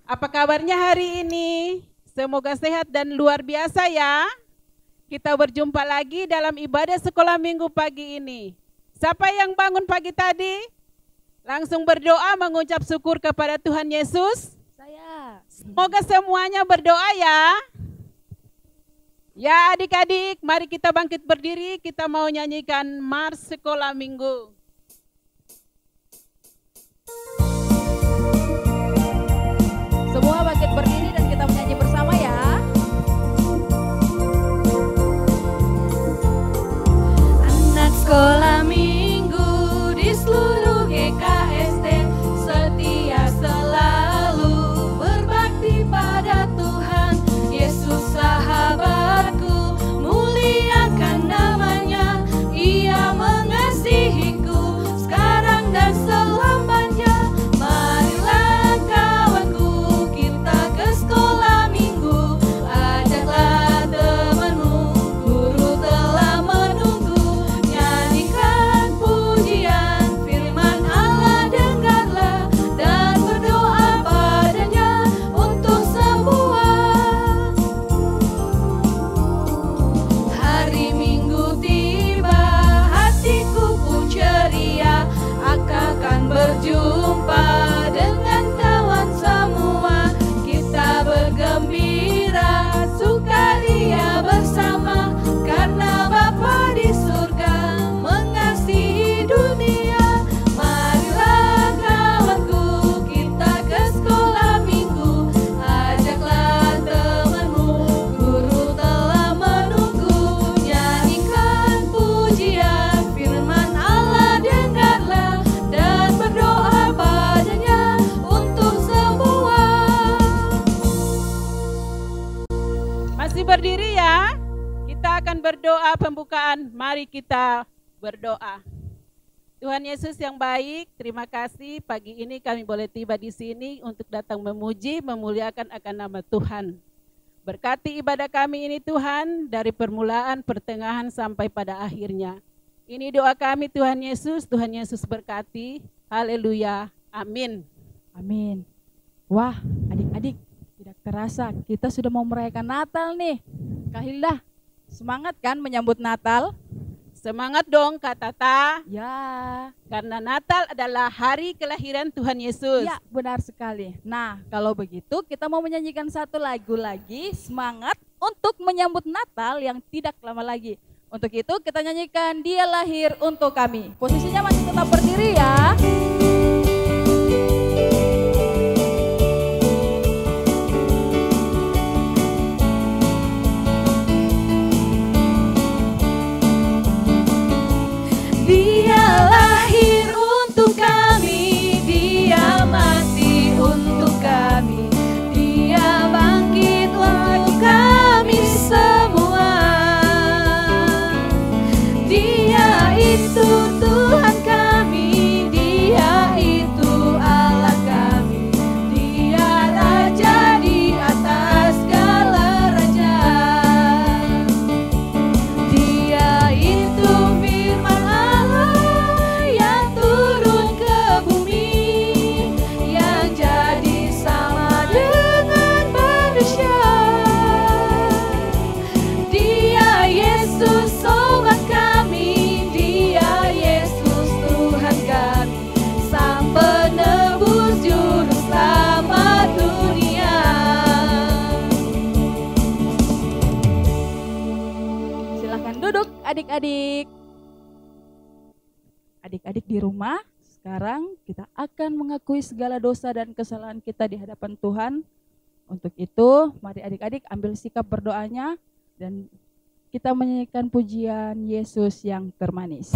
Apa kabarnya hari ini? Semoga sehat dan luar biasa ya. Kita berjumpa lagi dalam ibadah sekolah minggu pagi ini. Siapa yang bangun pagi tadi? Langsung berdoa mengucap syukur kepada Tuhan Yesus. Saya. Semoga semuanya berdoa ya. Ya adik-adik, mari kita bangkit berdiri. Kita mau nyanyikan Mars Sekolah Minggu. Semua bangkit berdiri dan kita menyanyi bersama ya. Anak sekolah minggu di seluruh GKSD setia selalu berbakti pada Tuhan Yesus sahabatku, muliakan namanya. Ia mengasihiku sekarang dan selamanya. Marilah kawanku, kita ke sekolah minggu. Ajaklah temanmu, guru telah menunggu. Nyanyikan pujian firman Allah, dengarlah dan berdoa padanya untuk semua. Hari Minggu tiba, hatiku pun ceria, akan berjumpa dengan kawan semua. Kita bergembira, sukaria bersama, karena Bapa di surga mengasihi dunia. Marilah kawanku, kita ke sekolah minggu. Ajaklah temanmu, guru telah menunggu. Nyanyikan pujian firman Allah, dengarlah dan berdoa padanya untuk semua. Masih berdiri ya. Kita akan berdoa pembukaan. Mari kita berdoa. Tuhan Yesus yang baik, terima kasih pagi ini kami boleh tiba di sini untuk datang memuji, memuliakan akan nama Tuhan. Berkati ibadah kami ini Tuhan, dari permulaan, pertengahan sampai pada akhirnya. Ini doa kami Tuhan Yesus berkati. Haleluya. Amin. Amin. Wah, adik-adik, tidak terasa kita sudah mau merayakan Natal nih. Kak Hilda, semangat kan menyambut Natal? Semangat dong Kak Tata, Ya, karena Natal adalah hari kelahiran Tuhan Yesus. ya benar sekali. Nah, kalau begitu kita mau menyanyikan satu lagu lagi, semangat untuk menyambut Natal yang tidak lama lagi. Untuk itu kita nyanyikan Dia Lahir Untuk Kami. Posisinya masih tetap berdiri ya. Dia lahir untuk kami, Dia mati untuk kami, Dia bangkit untuk kami semua. Dia itu Tuhan kami, Dia itu Allah kami, Dia Raja di atas segala raja. Dia itu firman Allah yang turun ke bumi, yang jadi sama dengan manusia. Dia Yesus sobat kami, Dia Yesus Tuhan kami, Sang penebus juru selamat dunia. Silahkan duduk adik-adik. Adik-adik di rumah, sekarang kita akan mengakui segala dosa dan kesalahan kita di hadapan Tuhan. Untuk itu, mari adik-adik ambil sikap berdoanya dan kita menyanyikan pujian Yesus yang termanis.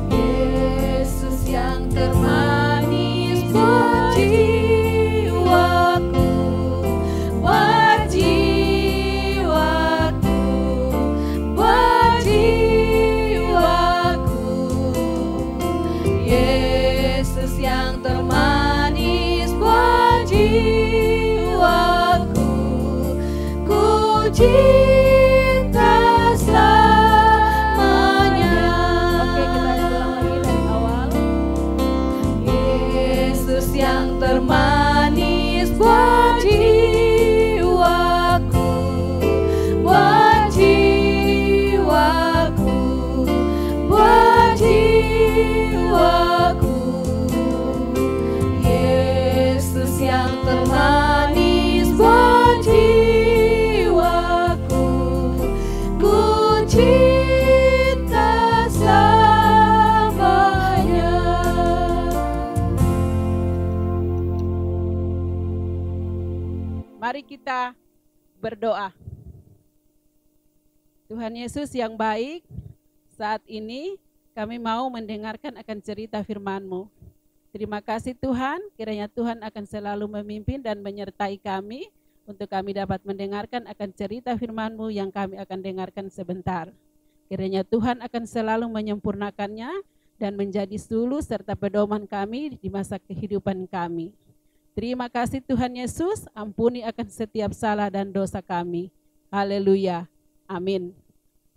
Yesus yang termanis buat jiwaku, buat jiwaku, buat jiwaku. cinta selamanya. Oke, kita ulang lagi dari awal. Yesus yang termanis buat jiwaku, buat jiwaku, buat jiwaku. Yesus yang termanis buat jiwaku, ku cinta selamanya. Mari kita berdoa. Tuhan Yesus yang baik, saat ini kami mau mendengarkan akan cerita firman-Mu. Terima kasih Tuhan, kiranya Tuhan akan selalu memimpin dan menyertai kami untuk kami dapat mendengarkan akan cerita firman-Mu yang kami akan dengarkan sebentar. Kiranya Tuhan akan selalu menyempurnakannya dan menjadi suluh serta pedoman kami di masa kehidupan kami. Terima kasih Tuhan Yesus, ampuni akan setiap salah dan dosa kami. Haleluya. Amin.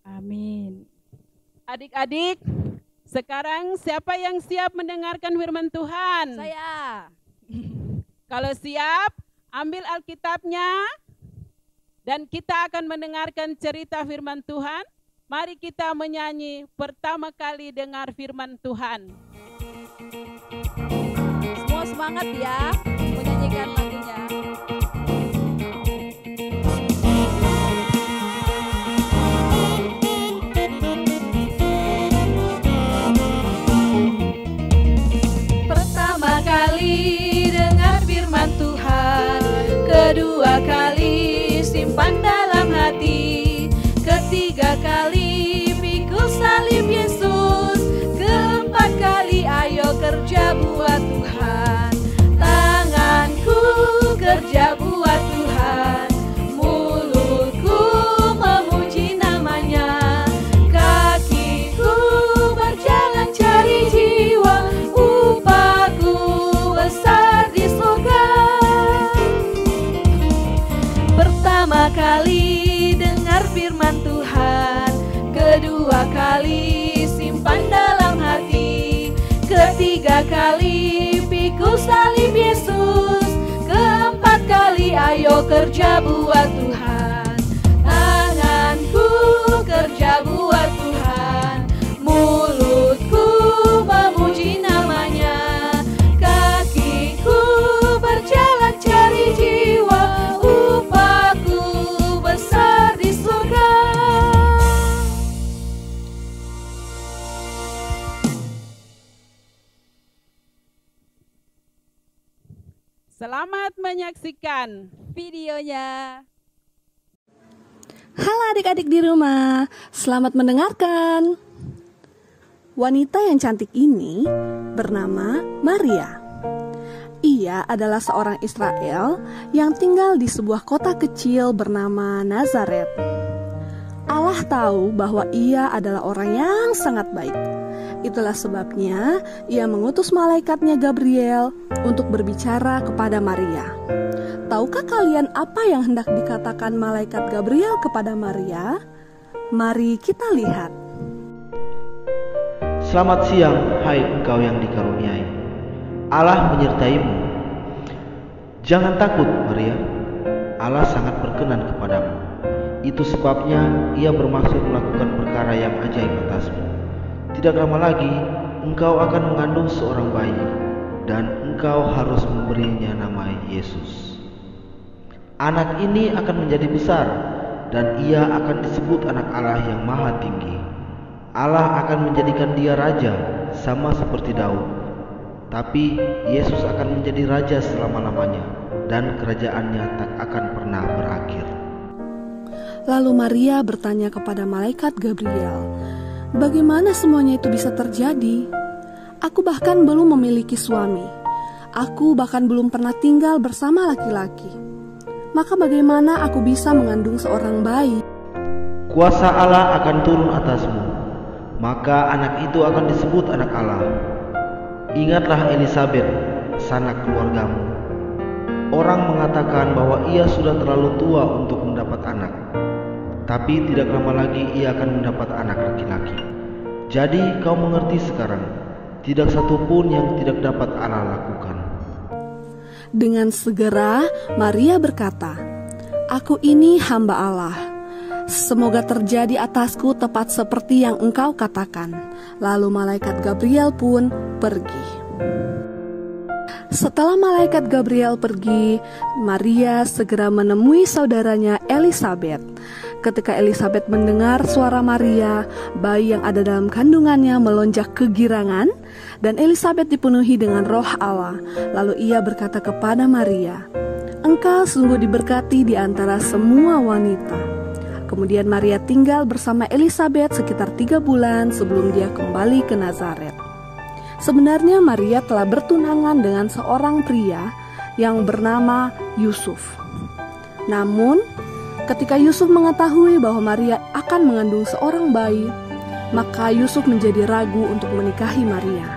Amin. Adik-adik, sekarang siapa yang siap mendengarkan firman Tuhan? Saya. Kalau siap, ambil Alkitabnya dan kita akan mendengarkan cerita firman Tuhan. Mari kita menyanyi pertama kali dengar firman Tuhan. Semua semangat ya menyanyikan lagunya. Pertama kali dengar firman Tuhan, kedua kali simpan dalam hati, ketiga kali pikul salib Yesus, keempat kali ayo kerja buat Tuhan. Tanganku kerja buat Tuhan, mulutku memuji namanya, kakiku berjalan cari jiwa, upahku besar di surga. Pertama kali dengar firman Tuhan, kedua kali simpan dalam hati, ketiga kali pikul salib Yesus, keempat kali ayo kerja buat Tuhan. Tanganku kerja buat Tuhan, mulutku memuji namanya, kakiku berjalan cari jiwa, upahku besar di surga. Selamat menyaksikan Videonya. Halo adik-adik di rumah, selamat mendengarkan. Wanita yang cantik ini bernama Maria. Ia adalah seorang Israel yang tinggal di sebuah kota kecil bernama Nazaret. Allah tahu bahwa ia adalah orang yang sangat baik. Itulah sebabnya ia mengutus malaikatnya Gabriel untuk berbicara kepada Maria. Tahukah kalian apa yang hendak dikatakan malaikat Gabriel kepada Maria? Mari kita lihat. Selamat siang, hai engkau yang dikaruniai. Allah menyertaimu. Jangan takut, Maria. Allah sangat berkenan kepadamu. Itu sebabnya ia bermaksud melakukan perkara yang ajaib atasmu. Tidak lama lagi, engkau akan mengandung seorang bayi, dan engkau harus memberinya nama Yesus. Anak ini akan menjadi besar, dan ia akan disebut anak Allah yang maha tinggi. Allah akan menjadikan dia raja, sama seperti Daud. Tapi Yesus akan menjadi raja selama-lamanya, dan kerajaannya tak akan pernah berakhir. Lalu Maria bertanya kepada malaikat Gabriel, bagaimana semuanya itu bisa terjadi? Aku bahkan belum memiliki suami. Aku bahkan belum pernah tinggal bersama laki-laki. Maka bagaimana aku bisa mengandung seorang bayi? Kuasa Allah akan turun atasmu, maka anak itu akan disebut anak Allah. Ingatlah Elisabet, sanak keluargamu. Orang mengatakan bahwa ia sudah terlalu tua untuk mendapat anak, tapi tidak lama lagi ia akan mendapat anak laki-laki. Jadi kau mengerti sekarang, tidak satupun yang tidak dapat Allah lakukan. Dengan segera Maria berkata, "Aku ini hamba Allah. Semoga terjadi atasku tepat seperti yang engkau katakan." Lalu malaikat Gabriel pun pergi. Setelah malaikat Gabriel pergi, Maria segera menemui saudaranya Elisabet. Ketika Elisabet mendengar suara Maria, bayi yang ada dalam kandungannya melonjak kegirangan, dan Elisabet dipenuhi dengan roh Allah. Lalu ia berkata kepada Maria, "Engkau sungguh diberkati di antara semua wanita." Kemudian Maria tinggal bersama Elisabet sekitar 3 bulan sebelum dia kembali ke Nazaret. Sebenarnya Maria telah bertunangan dengan seorang pria yang bernama Yusuf. Namun, ketika Yusuf mengetahui bahwa Maria akan mengandung seorang bayi, maka Yusuf menjadi ragu untuk menikahi Maria.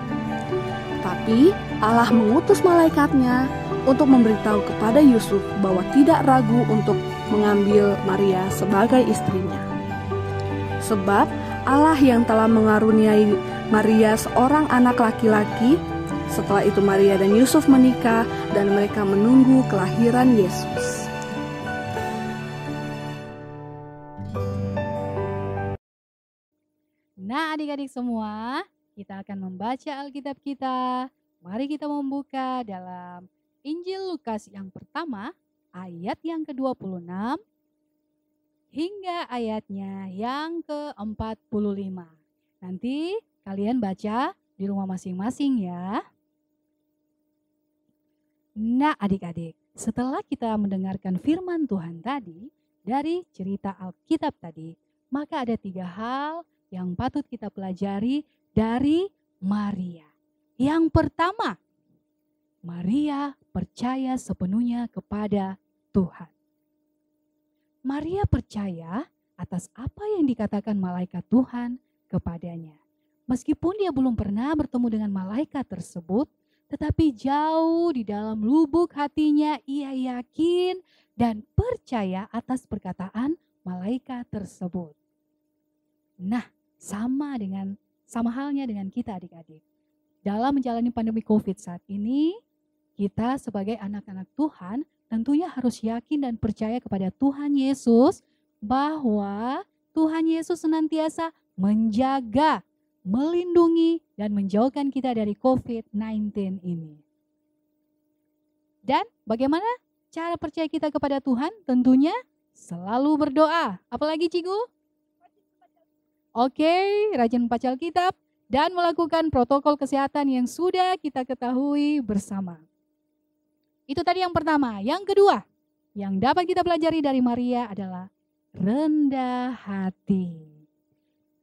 Tapi Allah mengutus malaikatnya untuk memberitahu kepada Yusuf bahwa tidak ragu untuk mengambil Maria sebagai istrinya. Sebab Allah yang telah mengaruniai Maria seorang anak laki-laki. Setelah itu Maria dan Yusuf menikah dan mereka menunggu kelahiran Yesus. Nah, adik-adik semua, kita akan membaca Alkitab kita. Mari kita membuka dalam Injil Lukas yang pertama, ayat yang ke-26 hingga ayatnya yang ke-45. Nanti kalian baca di rumah masing-masing ya. Nah, adik-adik, setelah kita mendengarkan firman Tuhan tadi dari cerita Alkitab tadi, maka ada 3 hal yang patut kita pelajari dari Maria. Yang pertama, Maria percaya sepenuhnya kepada Tuhan. Maria percaya atas apa yang dikatakan malaikat Tuhan kepadanya. Meskipun dia belum pernah bertemu dengan malaikat tersebut, tetapi jauh di dalam lubuk hatinya ia yakin dan percaya atas perkataan malaikat tersebut. Nah, sama halnya dengan kita adik-adik. Dalam menjalani pandemi COVID saat ini, kita sebagai anak-anak Tuhan tentunya harus yakin dan percaya kepada Tuhan Yesus bahwa Tuhan Yesus senantiasa menjaga, melindungi, dan menjauhkan kita dari COVID-19 ini. Dan bagaimana cara percaya kita kepada Tuhan? Tentunya selalu berdoa. Apalagi Cigu? Oke, rajin membaca Alkitab dan melakukan protokol kesehatan yang sudah kita ketahui bersama. Itu tadi yang pertama. Yang kedua, yang dapat kita pelajari dari Maria adalah rendah hati.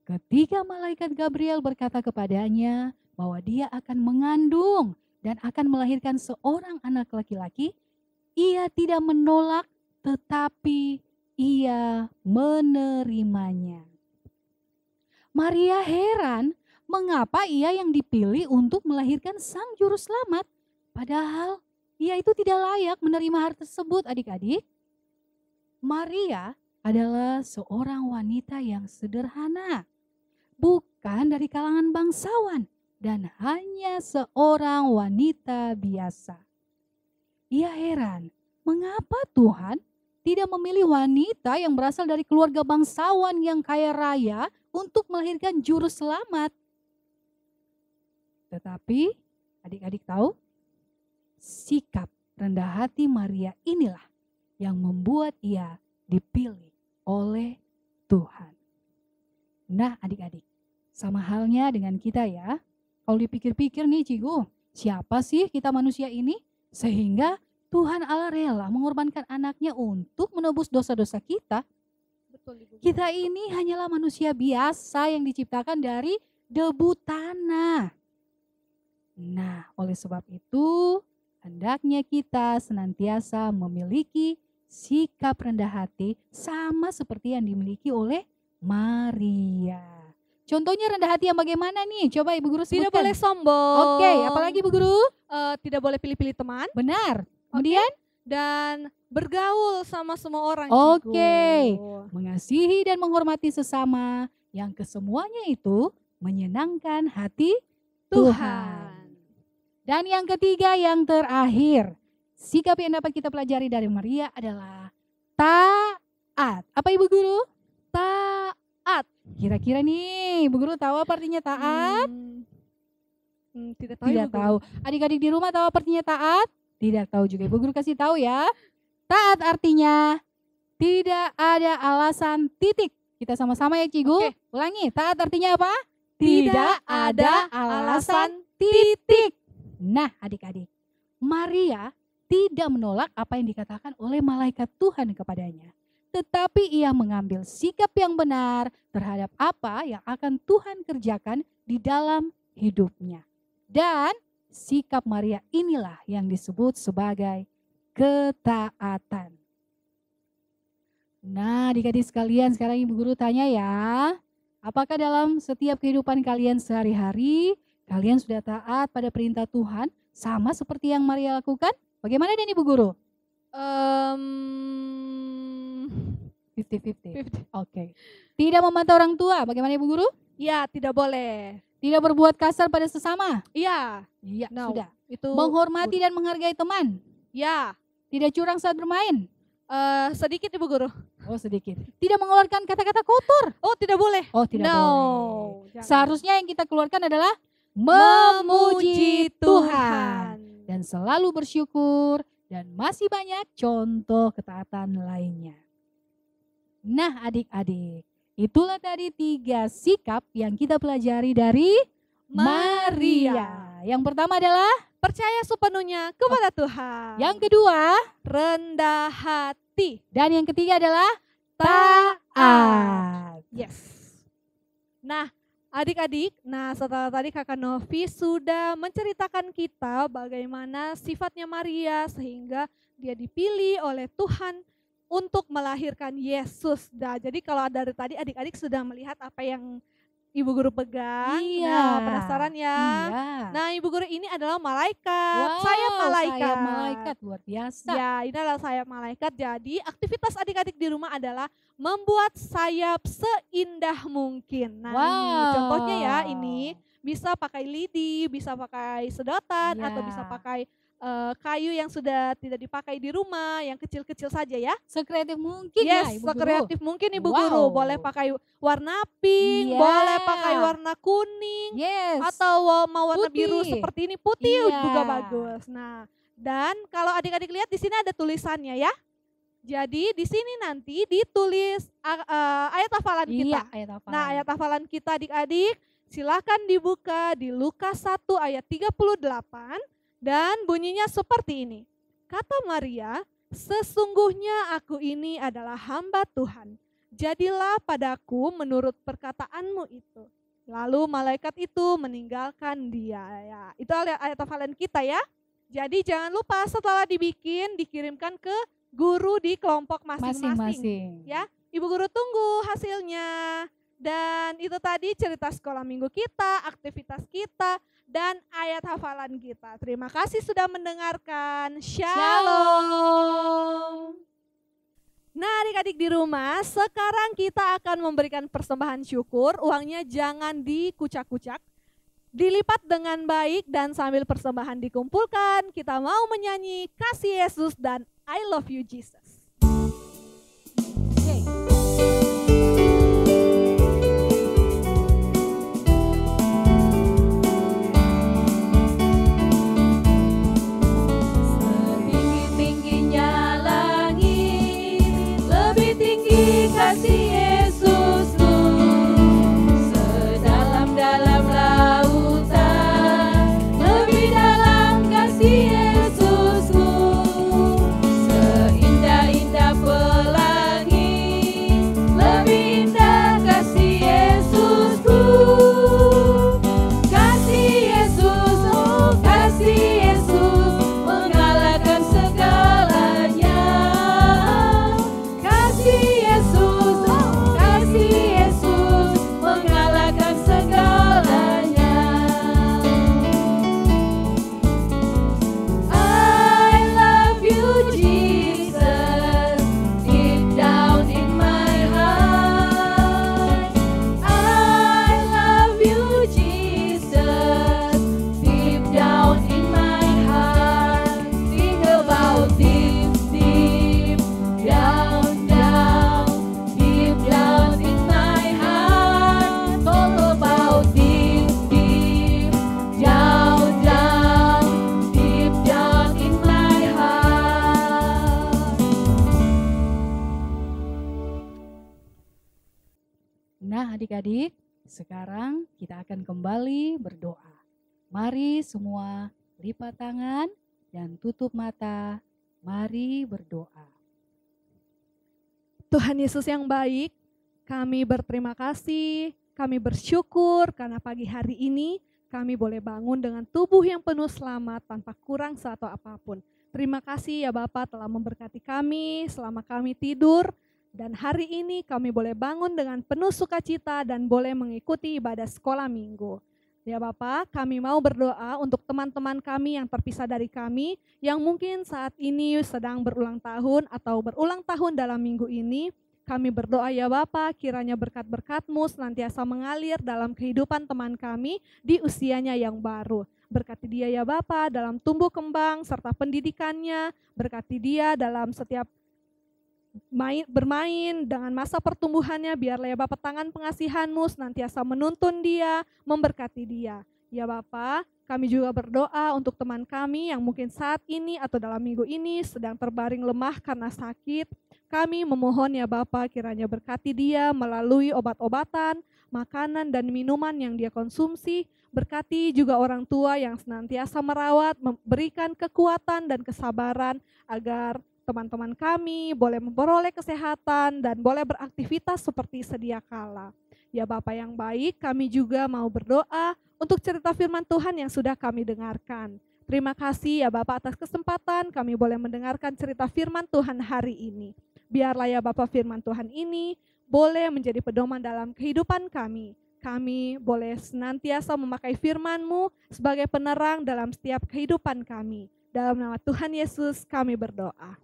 Ketika malaikat Gabriel berkata kepadanya bahwa dia akan mengandung dan akan melahirkan seorang anak laki-laki, ia tidak menolak tetapi ia menerimanya. Maria heran mengapa ia yang dipilih untuk melahirkan sang juru selamat, padahal ia itu tidak layak menerima hal tersebut adik-adik. Maria adalah seorang wanita yang sederhana, bukan dari kalangan bangsawan, dan hanya seorang wanita biasa. Ia heran, mengapa Tuhan tidak memilih wanita yang berasal dari keluarga bangsawan yang kaya raya untuk melahirkan juru selamat. Tetapi adik-adik tahu, sikap rendah hati Maria inilah yang membuat ia dipilih oleh Tuhan. Nah adik-adik, sama halnya dengan kita ya. Kalau dipikir-pikir nih Cigu, siapa sih kita manusia ini? Sehingga Tuhan Allah rela mengorbankan anaknya untuk menebus dosa-dosa kita. Kita ini hanyalah manusia biasa yang diciptakan dari debu tanah. Nah, oleh sebab itu, hendaknya kita senantiasa memiliki sikap rendah hati sama seperti yang dimiliki oleh Maria. Contohnya rendah hati yang bagaimana nih? Coba Ibu Guru sebutkan. Tidak boleh sombong. Oke, apalagi Ibu Guru? Tidak boleh pilih-pilih teman. Benar. Kemudian? dan bergaul sama semua orang. Oke. Cigu. Mengasihi dan menghormati sesama yang kesemuanya itu menyenangkan hati Tuhan. Dan yang ketiga, yang terakhir, sikap yang dapat kita pelajari dari Maria adalah taat. Apa Ibu Guru? Taat. Kira-kira nih, Ibu Guru tahu apa artinya taat? Tidak tahu. Tidak Ibu Guru. tahu. Adik-adik di rumah tahu apa artinya taat? Tidak tahu juga. Ibu Guru kasih tahu ya. Taat artinya tidak ada alasan titik. Kita sama-sama ya Cigu. Oke. Ulangi, taat artinya apa? Tidak ada alasan titik. Nah adik-adik, Maria tidak menolak apa yang dikatakan oleh malaikat Tuhan kepadanya. Tetapi ia mengambil sikap yang benar terhadap apa yang akan Tuhan kerjakan di dalam hidupnya. Dan sikap Maria inilah yang disebut sebagai ketaatan. Nah adik-adik sekalian, sekarang Ibu Guru tanya ya. Apakah dalam setiap kehidupan kalian sehari-hari, kalian sudah taat pada perintah Tuhan sama seperti yang Maria lakukan? Bagaimana dan Ibu Guru? 50-50. Oke. Tidak memantau orang tua, bagaimana Ibu Guru? Ya, tidak boleh. Tidak berbuat kasar pada sesama. Iya. Iya, No. sudah. Itu Menghormati dan menghargai teman. ya. Tidak curang saat bermain. Sedikit Ibu Guru. Oh sedikit. Tidak mengeluarkan kata-kata kotor. Oh, tidak boleh. Oh tidak No. boleh. Jangan. Seharusnya yang kita keluarkan adalah memuji Tuhan. Dan selalu bersyukur dan masih banyak contoh ketaatan lainnya. Nah adik-adik, itulah tadi 3 sikap yang kita pelajari dari Maria. Yang pertama adalah, Percaya sepenuhnya kepada Tuhan. yang kedua, rendah hati. dan yang ketiga adalah taat. Yes. Nah, adik-adik, setelah tadi Kakak Novi sudah menceritakan kita bagaimana sifatnya Maria sehingga dia dipilih oleh Tuhan untuk melahirkan Yesus. Nah, jadi kalau dari tadi adik-adik sudah melihat apa yang Ibu Guru pegang. Iya. Nah, penasaran ya? Iya. Nah, Ibu Guru ini adalah malaikat. Wow, Sayap malaikat. sayap malaikat, luar biasa. Ya, ini adalah sayap malaikat. Jadi, aktivitas adik-adik di rumah adalah membuat sayap seindah mungkin. Nah, ini Wow. contohnya ya, ini bisa pakai lidi, bisa pakai sedotan, Ya. atau bisa pakai kayu yang sudah tidak dipakai di rumah, yang kecil-kecil saja ya. Sekreatif mungkin Yes, ya Ibu Guru. sekreatif mungkin Ibu Wow. Guru. Boleh pakai warna pink, Iya. boleh pakai warna kuning, Yes. atau mau warna Putih. biru seperti ini, putih Iya. juga bagus. Nah, dan kalau adik-adik lihat di sini ada tulisannya ya. Jadi di sini nanti ditulis ayat hafalan kita. Iya, ayat hafalan. Nah, ayat hafalan kita adik-adik silakan dibuka di Lukas 1 ayat 38 dan bunyinya seperti ini. Kata Maria, sesungguhnya aku ini adalah hamba Tuhan. Jadilah padaku menurut perkataanmu itu. Lalu malaikat itu meninggalkan dia. Ya, itu ayat hafalan kita ya. Jadi jangan lupa setelah dikirimkan ke guru di kelompok masing-masing. Masing-masing. Ya, Ibu Guru tunggu hasilnya. Dan itu tadi cerita sekolah minggu kita, aktivitas kita, dan ayat hafalan kita. Terima kasih sudah mendengarkan. Shalom. Nah adik-adik di rumah, sekarang kita akan memberikan persembahan syukur. Uangnya jangan dikucak-kucak, dilipat dengan baik, dan sambil persembahan dikumpulkan, kita mau menyanyi Kasih Yesus dan I Love You Jesus. Setinggi-tingginya langit, lebih tinggi kasih Yesusku. Sedalam-dalam lautan, lebih dalam kasih Yesusku. Seindah-indah pelangi, adik-adik, sekarang kita akan kembali berdoa. Mari semua lipat tangan dan tutup mata. Mari berdoa. Tuhan Yesus yang baik, kami berterima kasih, kami bersyukur karena pagi hari ini kami boleh bangun dengan tubuh yang penuh selamat tanpa kurang satu apapun. Terima kasih ya Bapa telah memberkati kami selama kami tidur, dan hari ini kami boleh bangun dengan penuh sukacita dan boleh mengikuti ibadah sekolah minggu. Ya Bapa, kami mau berdoa untuk teman-teman kami yang terpisah dari kami, yang mungkin saat ini sedang berulang tahun atau berulang tahun dalam minggu ini. Kami berdoa ya Bapa, kiranya berkat-berkat-Mu senantiasa mengalir dalam kehidupan teman kami di usianya yang baru. Berkati dia ya Bapa dalam tumbuh kembang serta pendidikannya, berkati dia dalam setiap bermain dengan masa pertumbuhannya, biarlah ya Bapa tangan pengasihan-Mu senantiasa menuntun dia, memberkati dia. Ya Bapa, kami juga berdoa untuk teman kami yang mungkin saat ini atau dalam minggu ini sedang terbaring lemah karena sakit. Kami memohon ya Bapa kiranya berkati dia melalui obat-obatan, makanan dan minuman yang dia konsumsi. Berkati juga orang tua yang senantiasa merawat, memberikan kekuatan dan kesabaran agar teman-teman kami boleh memperoleh kesehatan dan boleh beraktivitas seperti sedia kala. Ya Bapa yang baik, kami juga mau berdoa untuk cerita firman Tuhan yang sudah kami dengarkan. Terima kasih ya Bapa atas kesempatan kami boleh mendengarkan cerita firman Tuhan hari ini. Biarlah ya Bapa firman Tuhan ini boleh menjadi pedoman dalam kehidupan kami. Kami boleh senantiasa memakai firman-Mu sebagai penerang dalam setiap kehidupan kami. Dalam nama Tuhan Yesus kami berdoa.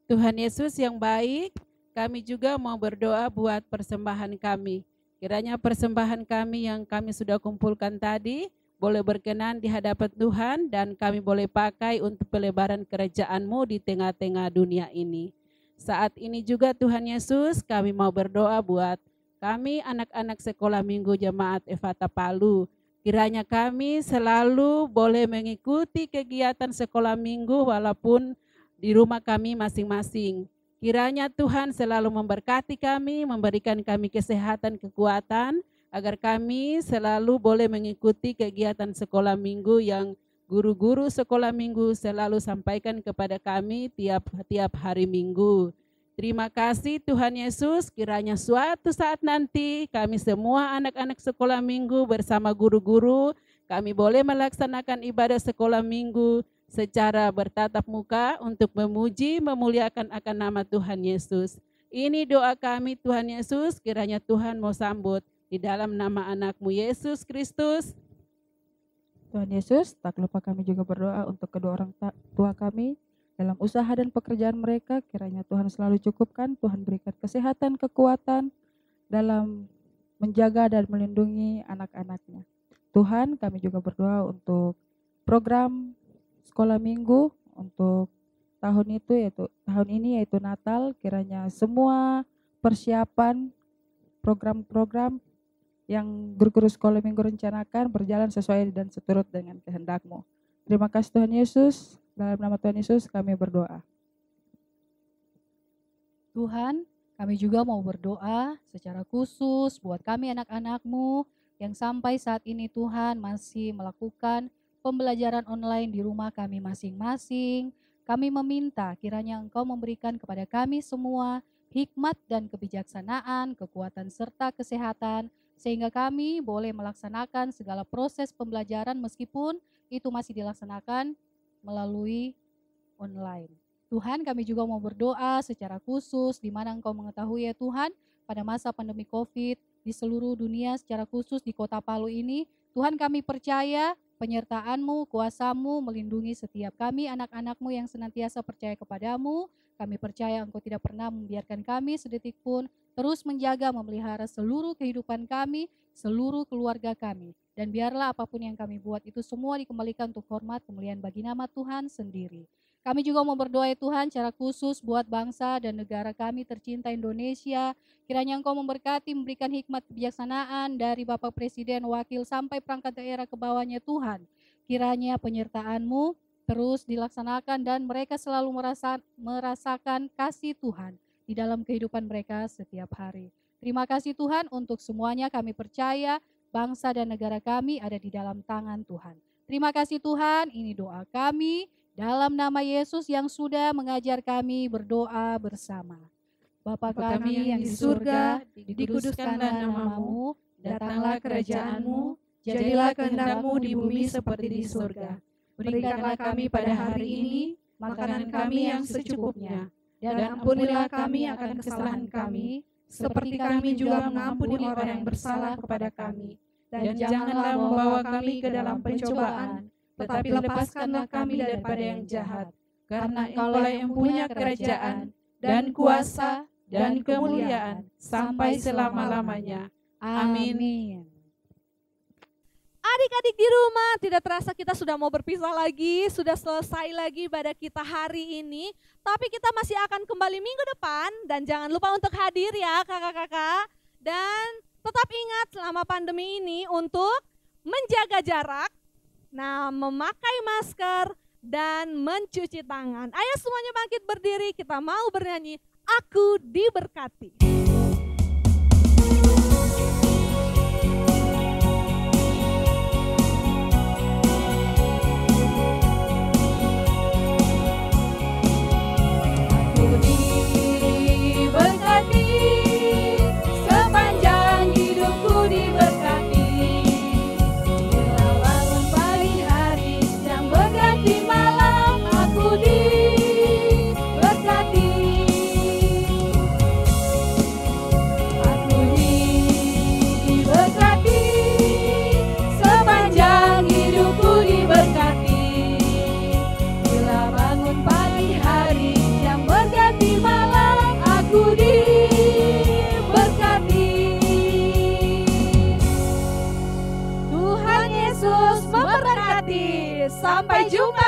Tuhan Yesus yang baik, kami juga mau berdoa buat persembahan kami. Kiranya persembahan kami yang kami sudah kumpulkan tadi boleh berkenan di hadapan Tuhan dan kami boleh pakai untuk pelebaran kerajaan-Mu di tengah-tengah dunia ini. Saat ini juga Tuhan Yesus, kami mau berdoa buat kami anak-anak sekolah minggu Jemaat Efata Palu. Kiranya kami selalu boleh mengikuti kegiatan sekolah minggu walaupun di rumah kami masing-masing. Kiranya Tuhan selalu memberkati kami, memberikan kami kesehatan, kekuatan, agar kami selalu boleh mengikuti kegiatan sekolah minggu yang guru-guru sekolah minggu selalu sampaikan kepada kami tiap hari Minggu. Terima kasih Tuhan Yesus, kiranya suatu saat nanti kami semua anak-anak sekolah minggu bersama guru-guru, kami boleh melaksanakan ibadah sekolah minggu secara bertatap muka untuk memuji, memuliakan akan nama Tuhan Yesus. Ini doa kami Tuhan Yesus, kiranya Tuhan mau sambut di dalam nama anak-Mu Yesus Kristus. Tuhan Yesus, tak lupa kami juga berdoa untuk kedua orang tua kami dalam usaha dan pekerjaan mereka. Kiranya Tuhan selalu cukupkan, Tuhan berikan kesehatan, kekuatan dalam menjaga dan melindungi anak-anaknya. Tuhan, kami juga berdoa untuk program sekolah minggu untuk tahun ini yaitu Natal. Kiranya semua persiapan program-program yang guru-guru sekolah minggu rencanakan berjalan sesuai dan seturut dengan kehendak-Mu. Terima kasih Tuhan Yesus, dalam nama Tuhan Yesus kami berdoa. Tuhan, kami juga mau berdoa secara khusus buat kami anak-anak-Mu yang sampai saat ini Tuhan masih melakukan pembelajaran online di rumah kami masing-masing. Kami meminta kiranya Engkau memberikan kepada kami semua hikmat dan kebijaksanaan, kekuatan serta kesehatan, sehingga kami boleh melaksanakan segala proses pembelajaran meskipun itu masih dilaksanakan melalui online. Tuhan, kami juga mau berdoa secara khusus di mana Engkau mengetahui ya Tuhan, pada masa pandemi COVID di seluruh dunia secara khusus di Kota Palu ini, Tuhan kami percaya penyertaan-Mu, kuasa-Mu melindungi setiap kami anak-anak-Mu yang senantiasa percaya kepada-Mu. Kami percaya Engkau tidak pernah membiarkan kami sedetik pun, terus menjaga, memelihara seluruh kehidupan kami, seluruh keluarga kami. Dan biarlah apapun yang kami buat itu semua dikembalikan untuk hormat kemuliaan bagi nama Tuhan sendiri. Kami juga mau berdoa ya Tuhan secara khusus buat bangsa dan negara kami tercinta Indonesia. Kiranya Engkau memberkati, memberikan hikmat kebijaksanaan dari Bapak Presiden, Wakil sampai perangkat daerah ke bawahnya Tuhan. Kiranya penyertaan-Mu terus dilaksanakan dan mereka selalu merasakan kasih Tuhan di dalam kehidupan mereka setiap hari. Terima kasih Tuhan untuk semuanya, kami percaya bangsa dan negara kami ada di dalam tangan Tuhan. Terima kasih Tuhan, ini doa kami dalam nama Yesus yang sudah mengajar kami berdoa bersama. Bapa kami yang di surga, dikuduskanlah namamu, datanglah kerajaanmu, jadilah kehendak-Mu di bumi seperti di surga. Berikanlah kami pada hari ini makanan kami yang secukupnya, dan ampunilah kami akan kesalahan kami, seperti kami juga mengampuni orang yang bersalah kepada kami. Dan janganlah membawa kami ke dalam pencobaan, tetapi lepaskanlah kami daripada yang jahat. Karena Engkaulah yang punya kerajaan, dan kuasa, dan kemuliaan, sampai selama-lamanya. Amin. Adik-adik di rumah, tidak terasa kita sudah mau berpisah lagi, sudah selesai lagi ibadah kita hari ini. Tapi kita masih akan kembali minggu depan, dan jangan lupa untuk hadir ya kakak-kakak. Dan tetap ingat selama pandemi ini untuk menjaga jarak, memakai masker, dan mencuci tangan. Ayo semuanya bangkit berdiri, kita mau bernyanyi, Aku Diberkati. Sampai jumpa.